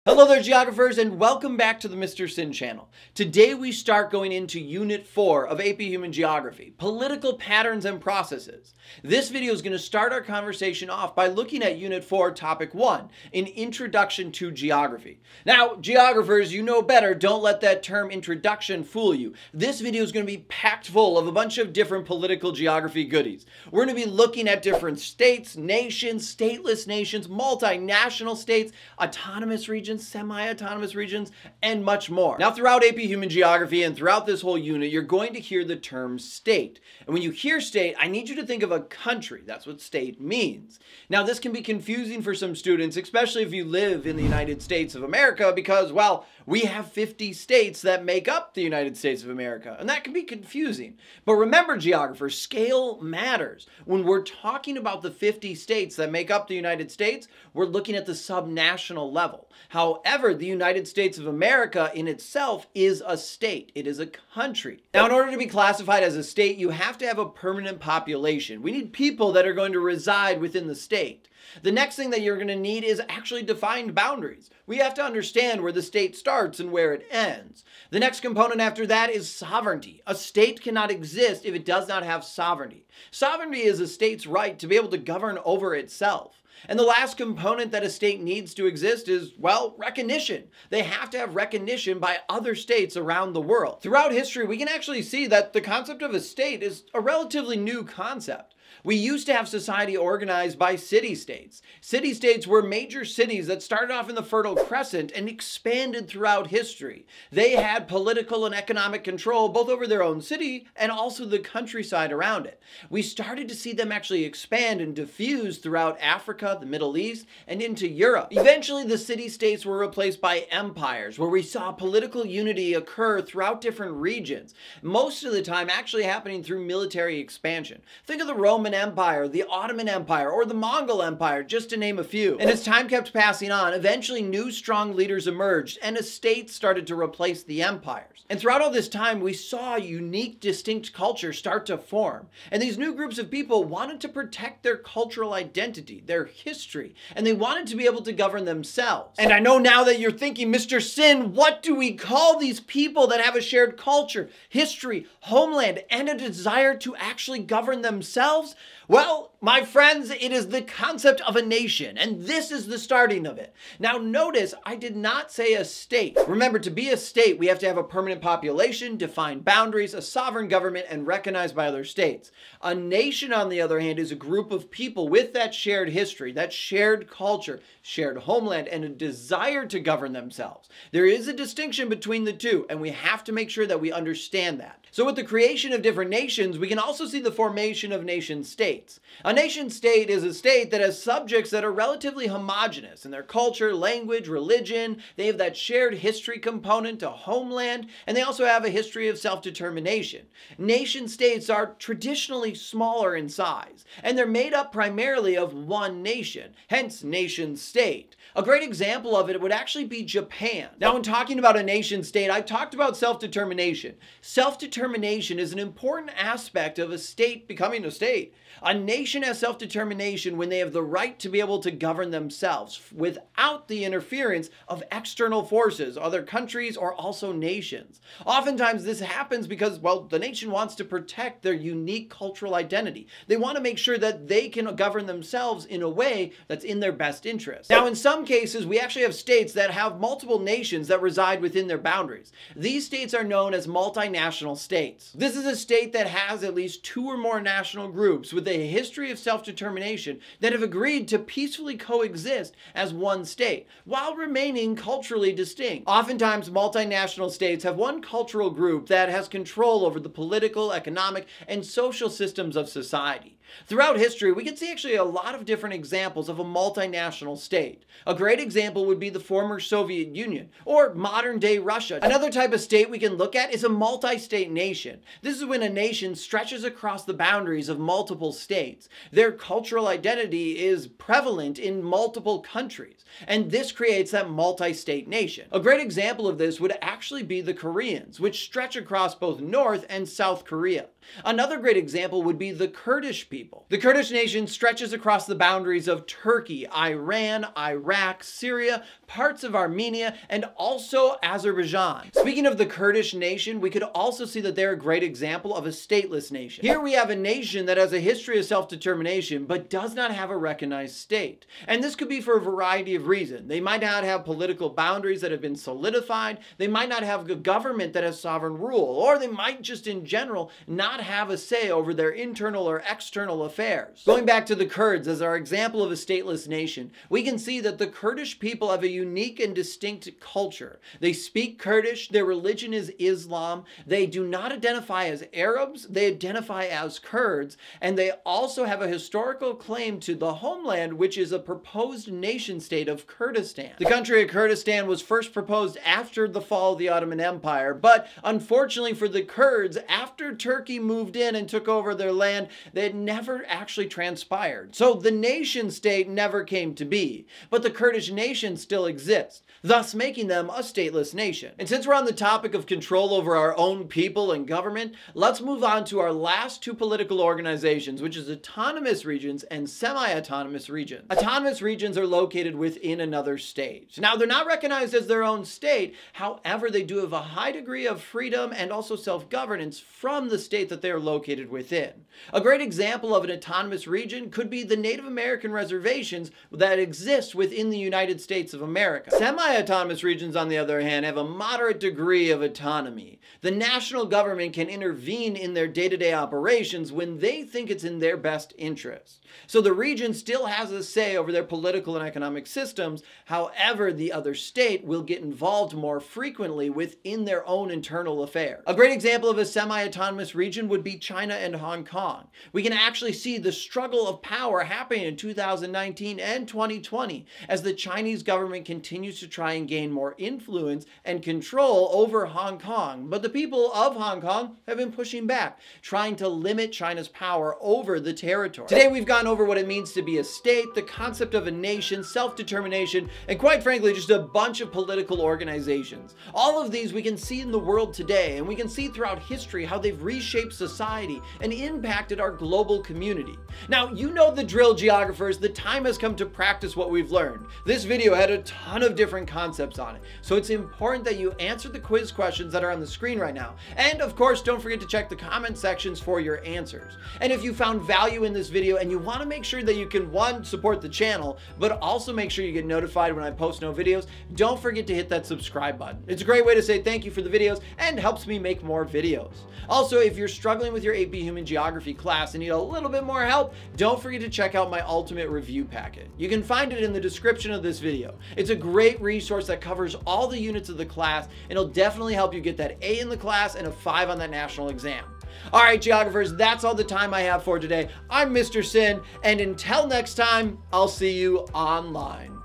Hello there, geographers, and welcome back to the Mr. Sinn channel. Today we start going into Unit 4 of AP Human Geography, Political Patterns and Processes. This video is going to start our conversation off by looking at Unit 4, Topic 1, an Introduction to Geography. Now, geographers, you know better, don't let that term introduction fool you. This video is going to be packed full of a bunch of different political geography goodies. We're going to be looking at different states, nations, stateless nations, multinational states, autonomous regions, semi-autonomous regions, and much more. Now, throughout AP Human Geography and throughout this whole unit, you're going to hear the term state. And when you hear state, I need you to think of a country. That's what state means. Now, this can be confusing for some students, especially if you live in the United States of America, because, well, we have 50 states that make up the United States of America, and that can be confusing. But remember, geographers, scale matters. When we're talking about the 50 states that make up the United States, we're looking at the subnational level. However, the United States of America in itself is a state. It is a country. Now, in order to be classified as a state, you have to have a permanent population. We need people that are going to reside within the state. The next thing that you're going to need is actually defined boundaries. We have to understand where the state starts and where it ends. The next component after that is sovereignty. A state cannot exist if it does not have sovereignty. Sovereignty is a state's right to be able to govern over itself. And the last component that a state needs to exist is, well, recognition. They have to have recognition by other states around the world. Throughout history, we can actually see that the concept of a state is a relatively new concept. We used to have society organized by city-states. City-states were major cities that started off in the Fertile Crescent and expanded throughout history. They had political and economic control both over their own city and also the countryside around it. We started to see them actually expand and diffuse throughout Africa, the Middle East, and into Europe. Eventually, the city-states were replaced by empires, where we saw political unity occur throughout different regions, most of the time actually happening through military expansion. Think of the Roman Empire, the Ottoman Empire, or the Mongol Empire, just to name a few. And as time kept passing on, eventually new strong leaders emerged and a state started to replace the empires. And throughout all this time, we saw a unique, distinct culture start to form. And these new groups of people wanted to protect their cultural identity, their history, and they wanted to be able to govern themselves. And I know now that you're thinking, Mr. Sinn, what do we call these people that have a shared culture, history, homeland, and a desire to actually govern themselves? Well, my friends, it is the concept of a nation, and this is the starting of it. Now notice, I did not say a state. Remember, to be a state, we have to have a permanent population, defined boundaries, a sovereign government, and recognized by other states. A nation, on the other hand, is a group of people with that shared history, that shared culture, shared homeland, and a desire to govern themselves. There is a distinction between the two, and we have to make sure that we understand that. So with the creation of different nations, we can also see the formation of nation states. A nation state is a state that has subjects that are relatively homogeneous in their culture, language, religion. They have that shared history component to homeland, and they also have a history of self-determination. Nation states are traditionally smaller in size, and they're made up primarily of one nation, hence nation state. A great example of it would actually be Japan. Now, when talking about a nation state, I talked about self-determination. Self-determination is an important aspect of a state becoming a state. A nation has self-determination when they have the right to be able to govern themselves without the interference of external forces, other countries, or also nations. Oftentimes this happens because, well, the nation wants to protect their unique cultural identity. They want to make sure that they can govern themselves in a way that's in their best interest. Now, in some cases, we actually have states that have multiple nations that reside within their boundaries. These states are known as multinational states. This is a state that has at least two or more national groups with a history of self-determination that have agreed to peacefully coexist as one state while remaining culturally distinct. Oftentimes, multinational states have one cultural group that has control over the political, economic, and social systems of society. Throughout history, we can see actually a lot of different examples of a multinational state. A great example would be the former Soviet Union or modern-day Russia. Another type of state we can look at is a multi-state nation. This is when a nation stretches across the boundaries of multiple states. Their cultural identity is prevalent in multiple countries, and this creates that multi-state nation. A great example of this would actually be the Koreans, which stretch across both North and South Korea. Another great example would be the Kurdish people. people. The Kurdish nation stretches across the boundaries of Turkey, Iran, Iraq, Syria, parts of Armenia, and also Azerbaijan. Speaking of the Kurdish nation, we could also see that they're a great example of a stateless nation. Here we have a nation that has a history of self-determination, but does not have a recognized state. And this could be for a variety of reasons. They might not have political boundaries that have been solidified, they might not have a government that has sovereign rule, or they might just in general not have a say over their internal or external affairs. Going back to the Kurds as our example of a stateless nation, we can see that the Kurdish people have a unique and distinct culture. They speak Kurdish, their religion is Islam, they do not identify as Arabs, they identify as Kurds, and they also have a historical claim to the homeland, which is a proposed nation state of Kurdistan. The country of Kurdistan was first proposed after the fall of the Ottoman Empire, but unfortunately for the Kurds, after Turkey moved in and took over their land, that never actually transpired. So the nation state never came to be, but the Kurdish nation still exists, thus making them a stateless nation. And since we're on the topic of control over our own people and government, let's move on to our last two political organizations, which is autonomous regions and semi-autonomous regions. Autonomous regions are located within another state. Now, they're not recognized as their own state, however, they do have a high degree of freedom and also self-governance from the state that they are located within. A great example of an autonomous region could be the Native American reservations that exist within the United States of America. Semi-autonomous regions, on the other hand, have a moderate degree of autonomy. The national government can intervene in their day-to-day operations when they think it's in their best interest. So the region still has a say over their political and economic systems. However, the other state will get involved more frequently within their own internal affairs. A great example of a semi-autonomous region would be China and Hong Kong. We can actually see the struggle of power happening in 2019 and 2020 as the Chinese government continues to try and gain more influence and control over Hong Kong. But the people of Hong Kong have been pushing back, trying to limit China's power over the territory. Today we've gone over what it means to be a state, the concept of a nation, self-determination, and quite frankly, just a bunch of political organizations. All of these we can see in the world today, and we can see throughout history how they've reshaped society and impacted our global community. Now, you know the drill, geographers. The time has come to practice what we've learned. This video had a ton of different concepts on it, so it's important that you answer the quiz questions that are on the screen right now. And of course, don't forget to check the comment sections for your answers. And if you found value in this video and you want to make sure that you can, one, support the channel, but also make sure you get notified when I post new videos, don't forget to hit that subscribe button. It's a great way to say thank you for the videos and helps me make more videos. Also, if you're struggling with your AP Human Geography class and need a little bit more help, don't forget to check out my ultimate review packet. You can find it in the description of this video. It's a great resource that covers all the units of the class, and it'll definitely help you get that A in the class and a 5 on that national exam. All right, geographers, that's all the time I have for today. I'm Mr. Sinn, and until next time, I'll see you online.